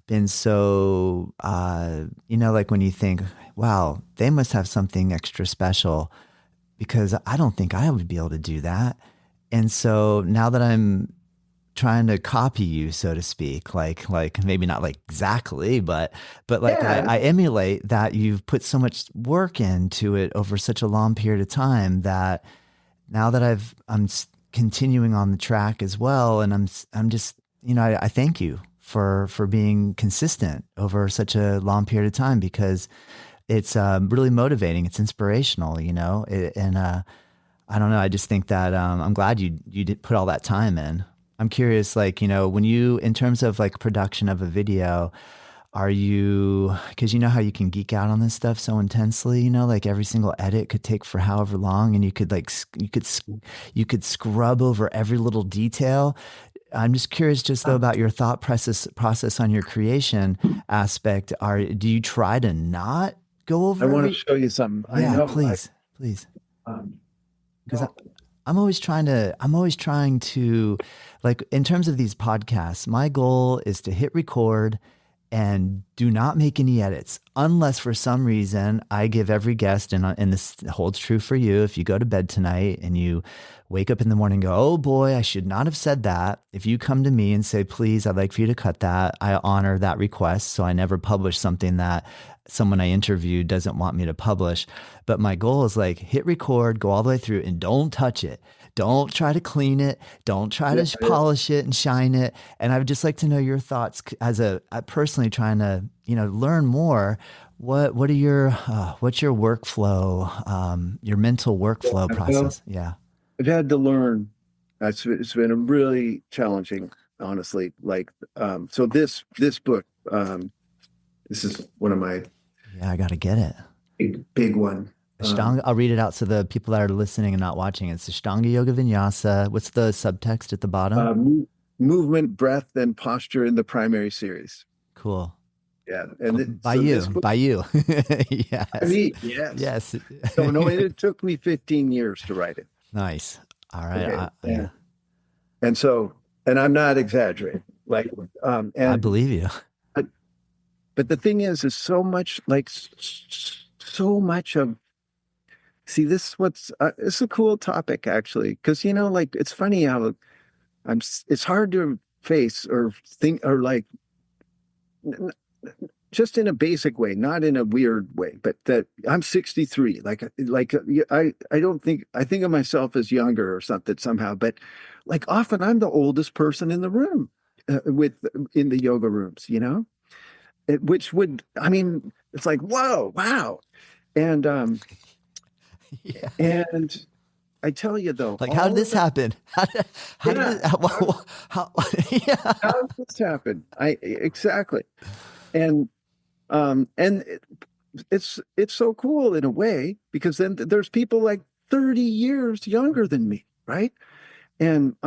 been so like when you think, wow, they must have something extra special, because I don't think I would be able to do that. And so now that I'm trying to copy you, so to speak, like maybe not like exactly, but like yeah, I emulate that you've put so much work into it over such a long period of time, that now that I'm continuing on the track as well, and I'm just, I thank you for being consistent over such a long period of time, because it's really motivating. It's inspirational, and I don't know. I just think that I'm glad you did put all that time in. I'm curious, like, when you, in terms of like production of a video, are you, because you know how you can geek out on this stuff so intensely, like every single edit could take for however long, and you could like, you could scrub over every little detail. I'm just curious, just though, about your thought process on your creation aspect. Do you try to not go over I want to every? show you something. I Yeah, know. please. Um, Because I'm always trying to, like, in terms of these podcasts, my goal is to hit record and do not make any edits unless for some reason I give every guest, and this holds true for you. If you go to bed tonight and you wake up in the morning and go, oh boy, I should not have said that. If you come to me and say, please, I'd like for you to cut that, I honor that request. So I never publish something that someone I interviewed doesn't want me to publish. But my goal is like hit record, go all the way through, and don't touch it. Don't try to clean it. Don't try to polish it and shine it. And I would just like to know your thoughts as personally trying to, learn more. What are your, what's your workflow, your mental workflow process? Yeah. I've had to learn. It's been a really challenging, honestly. Like, so this book, this is one of my Yeah, I got to get it. big one. Ashtanga, I'll read it out so the people that are listening and not watching. It's Ashtanga Yoga Vinyasa. What's the subtext at the bottom? Movement, breath, and posture in the primary series. Cool. Yeah, and by you. Yes. I mean, yes. So no, it took me 15 years to write it. Nice. All right. Okay. And I'm not exaggerating. Like, and I believe you. But the thing is so much of. See, it's a cool topic actually, because like it's funny how it's hard to face or think or like just in a basic way, not in a weird way, but that I'm 63. I don't think I think of myself as younger or something somehow, but like often I'm the oldest person in the room in the yoga rooms, which would, I mean, it's like, whoa, wow. And yeah. And I tell you though, like, how did this happen? How did this happen? Exactly. And it's so cool in a way, because then there's people like 30 years younger than me, right? And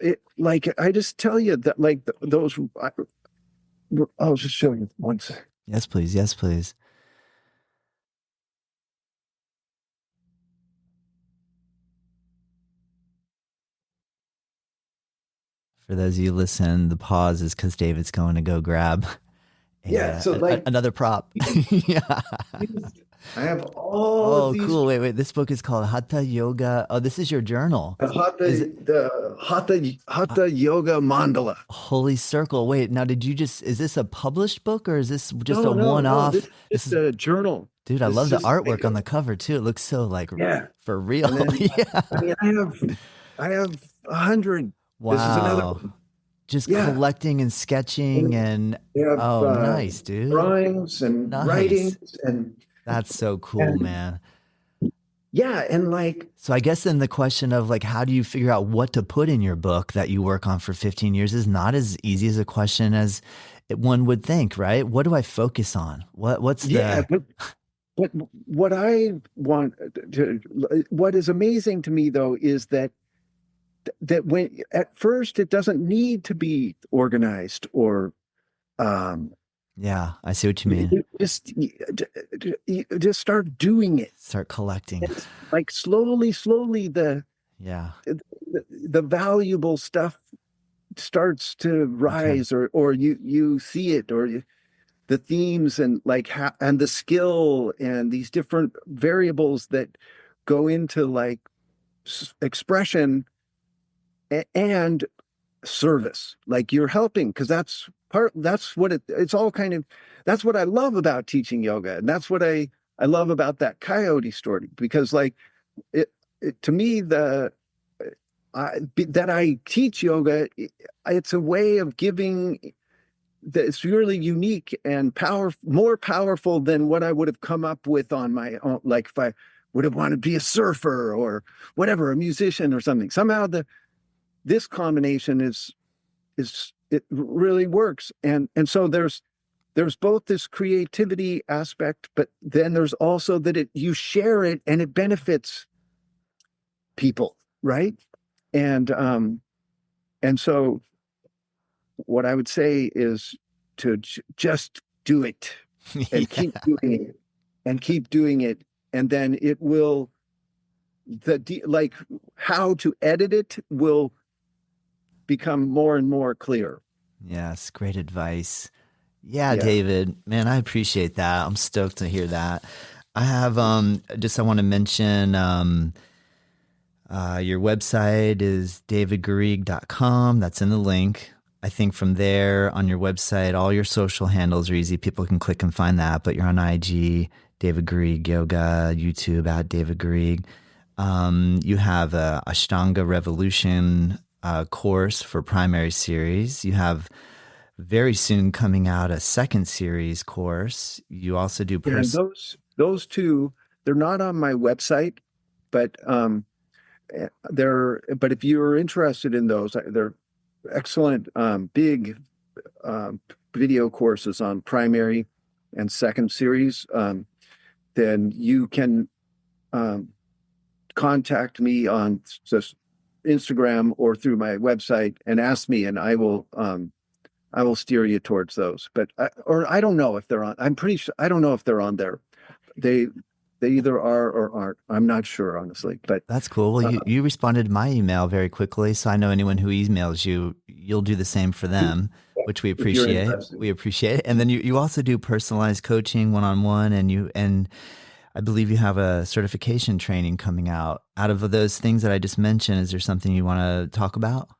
it, like, I just tell you that, like, I'll just show you one sec. Yes, please. Yes, please. For those of you listen, the pause is because David's going to go grab another prop. Yeah. I have all these. Cool. Wait. This book is called Hatha Yoga. Oh, this is your journal. The Hatha Yoga Mandala. Holy Circle. Wait, now is this a published book, or is this just a one-off? No, this is a journal. Dude, I love the artwork on the cover too. It looks so like for real. Yeah. I mean, I have 100. Wow. This is another one. Just collecting and sketching and nice, dude. Drawings and writings, and that's so cool, man. Yeah, and like, so I guess then the question of like, how do you figure out what to put in your book that you work on for 15 years is not as easy as a question as one would think, right? What do I focus on? What's the but what I want to, what is amazing to me though is that when at first it doesn't need to be organized or yeah, I see what you mean. Just start doing it. Start collecting. It's like slowly the valuable stuff starts to rise, or you see it, or the themes and like and the skill and these different variables that go into like expression and service, like you're helping, because that's what it's all kind of, that's what I love about teaching yoga, and that's what I love about that coyote story, because like it to me, that I teach yoga, it's a way of giving that's really unique and more powerful than what I would have come up with on my own, like if I would have wanted to be a surfer or whatever, a musician or something. Somehow this combination is it really works. And so there's both this creativity aspect, but then there's also that you share it and it benefits people, right? And so what I would say is to just do it and keep doing it and keep doing it. And then it will, like how to edit it will become more and more clear. Yes, great advice. Yeah, David, man, I appreciate that. I'm stoked to hear that. I have I want to mention your website is davidgarrigue.com. That's in the link. I think from there on your website, all your social handles are easy. People can click and find that, but you're on IG, David Garrigues Yoga, YouTube at David Garrigues. You have a Ashtanga Revolution course for primary series. You have very soon coming out a second series course. You also do those two, they're not on my website, but but if you're interested in those, they're excellent big video courses on primary and second series. Then you can contact me on just Instagram or through my website and ask me, and I will steer you towards those. But I don't know if they're on. I'm pretty sure I don't know if they're on there. They either are or aren't. I'm not sure, honestly. But that's cool. Well, you responded to my email very quickly, so I know anyone who emails you, you'll do the same for them, which we appreciate. We appreciate it. And then you also do personalized coaching one-on-one, and I believe you have a certification training coming out. Out of those things that I just mentioned, is there something you want to talk about?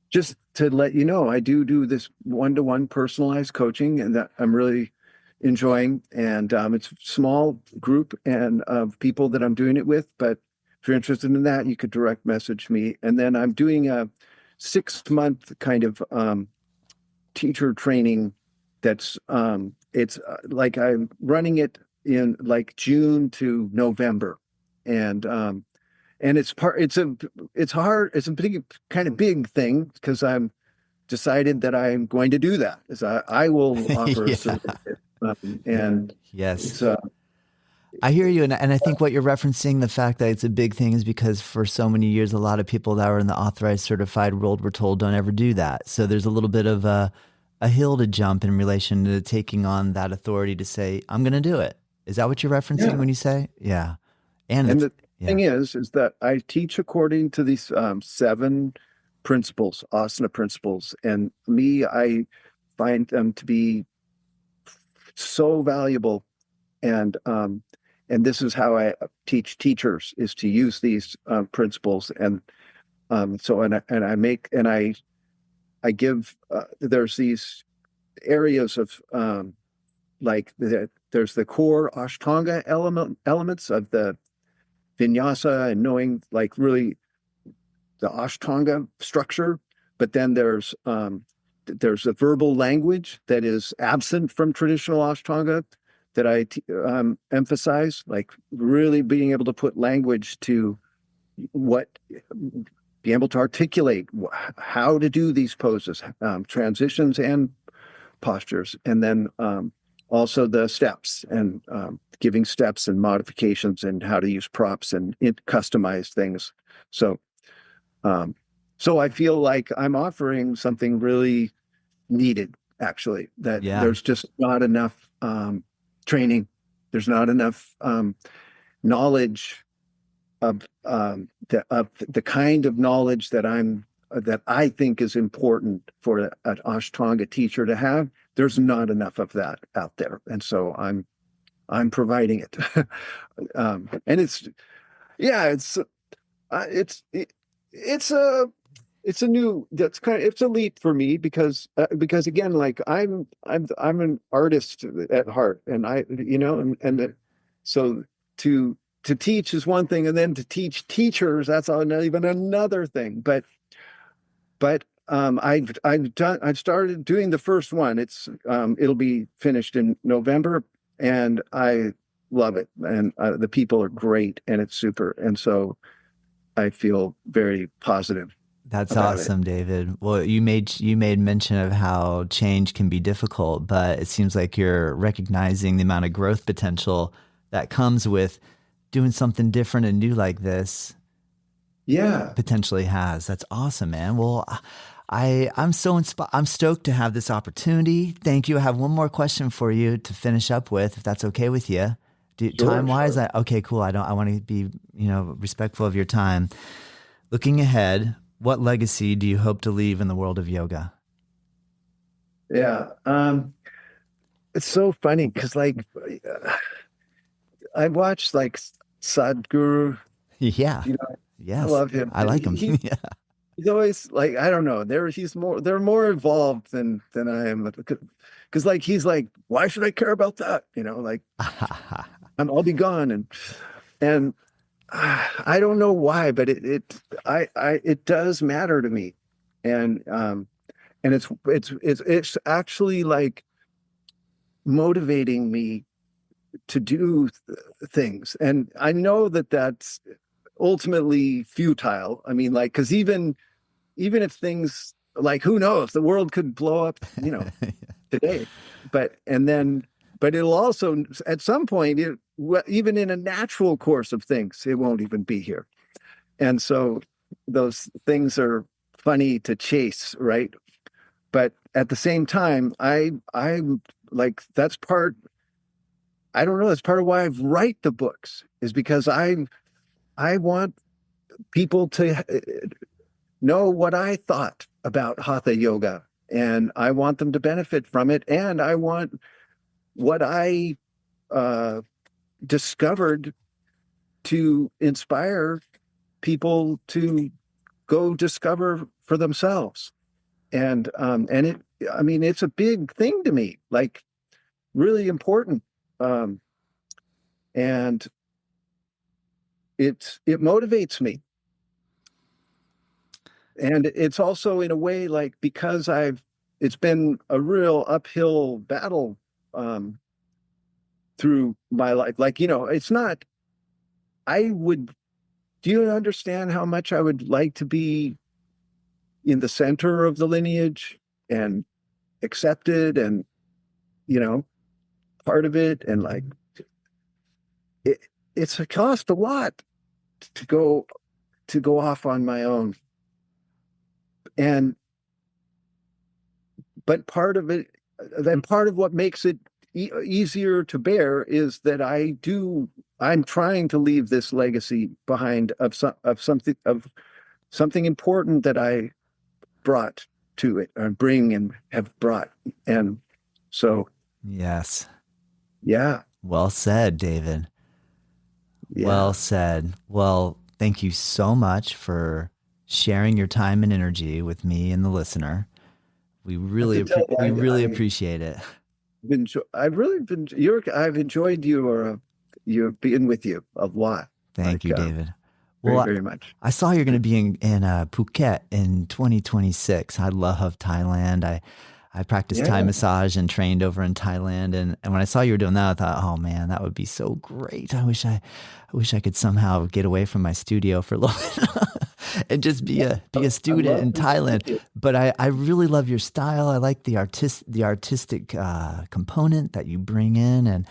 Just to let you know, I do this one-to-one personalized coaching, and that I'm really enjoying. And it's a small group and of people that I'm doing it with. But if you're interested in that, you could direct message me. And then I'm doing a 6-month kind of teacher training. That's it's like I'm running it in like June to November, and it's hard. It's a big kind of big thing because I'm decided that I'm going to do that. Is I will offer a certificate, and yes, I hear you, and I think what you're referencing, the fact that it's a big thing, is because for so many years, a lot of people that were in the authorized certified world were told don't ever do that. So there's a little bit of a hill to jump in relation to taking on that authority to say, I'm going to do it. Is that what you're referencing when you say? Yeah. And the thing is that I teach according to these 7 principles, asana principles. And I find them to be so valuable. And this is how I teach teachers, is to use these principles. And I give, there's these areas of there's the core Ashtanga elements of the vinyasa and knowing like really the Ashtanga structure, but then there's a verbal language that is absent from traditional Ashtanga that I emphasize, like really being able to put language to be able to articulate how to do these poses, transitions and postures, and then also the steps and giving steps and modifications and how to use props and customize things. So I feel like I'm offering something really needed, actually, that there's just not enough training. There's not enough knowledge of the kind of knowledge that I think is important for an Ashtanga teacher to have. There's not enough of that out there, and so I'm providing it. And it's a leap for me because again, like I'm an artist at heart, and so to teach is one thing, and then to teach teachers, that's even another thing. But I've started doing the first one. It'll be finished in November, and love it. And the people are great and it's super. And so I feel very positive That's about it. awesome, David. Well, you made mention of how change can be difficult, but it seems like you're recognizing the amount of growth potential that comes with doing something different and new like this Yeah. potentially has. That's awesome, man. Well, I'm so inspired. I'm stoked to have this opportunity. Thank you. I have one more question for you to finish up with, if that's okay with you. Sure, Time wise, sure. okay, cool. I want to be, respectful of your time. Looking ahead, what legacy do you hope to leave in the world of yoga? Yeah. It's so funny because like I watched like Sadhguru, Yeah. you know, I Yes. love him. I And like them. Yeah. he's always like, I don't know, they're more evolved than I am. Because like he's like, why should I care about that? Like I'll be gone. And I don't know why, but it does matter to me. And it's actually like motivating me to do things. And I know that that's ultimately futile. I mean, like, because even if things like, who knows, the world could blow up, today. But it'll also at some point, even in a natural course of things, it won't even be here. And so those things are funny to chase, right? But at the same time, I like that's part. I don't know. That's part of why I write the books is because I want people to know what I thought about hatha yoga, and I want them to benefit from it, and I want what I uh, discovered to inspire people to go discover for themselves. And I mean, it's a big thing to me, like really important. Um, and it motivates me. And it's also in a way like because it's been a real uphill battle um, through my life. Like, it's not, I would, do you understand how much I would like to be in the center of the lineage and accepted and, you know, part of it? And like, it, it's a cost a lot to go off on my own. And but part of it, then part of what makes it easier to bear is that I'm trying to leave this legacy behind of something important that I brought to it or bring and have brought. And so, Yes. yeah, Well said, David. Well yeah. said. Well, thank you so much for sharing your time and energy with me and the listener. We I have really to tell we really you, appreciate it. I've really been, I've enjoyed your being with you a lot, Thank like, you, David. very, Well, very much. I saw you're going to be in Phuket in 2026. I love Thailand. I practiced Thai Yeah. massage and trained over in Thailand. And when I saw you were doing that, I thought, oh man, that would be so great. I wish I could somehow get away from my studio for a little bit and just be a I student love in to work with Thailand. you. But I really love your style. I like the artistic component that you bring in, and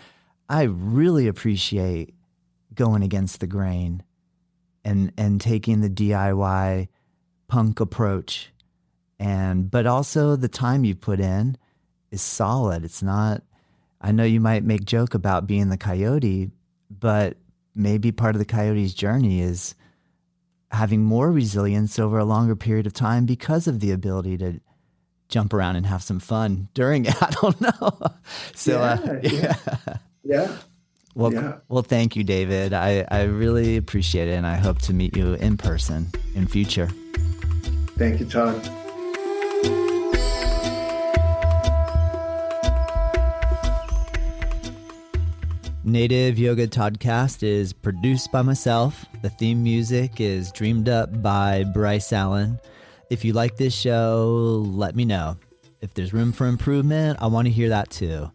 I really appreciate going against the grain and taking the DIY punk approach. But also the time you put in is solid. It's not, I know you might make joke about being the coyote, but maybe part of the coyote's journey is having more resilience over a longer period of time because of the ability to jump around and have some fun during it. I don't know. So, Yeah, yeah, yeah. yeah, Well, yeah. well, thank you, David. I really appreciate it, and I hope to meet you in person in future. Thank you, Todd. Native Yoga Toddcast is produced by myself. The theme music is dreamed up by Bryce Allen. If you like this show, let me know. If there's room for improvement, I want to hear that too.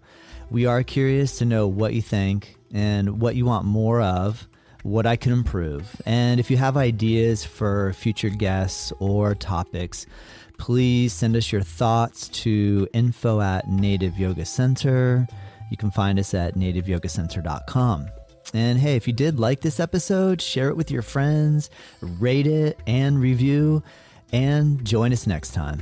We are curious to know what you think and what you want more of, what I can improve. And if you have ideas for future guests or topics, please send us your thoughts to info@Native Yoga Center. You can find us at nativeyogacenter.com. And hey, if you did like this episode, share it with your friends, rate it and review, and join us next time.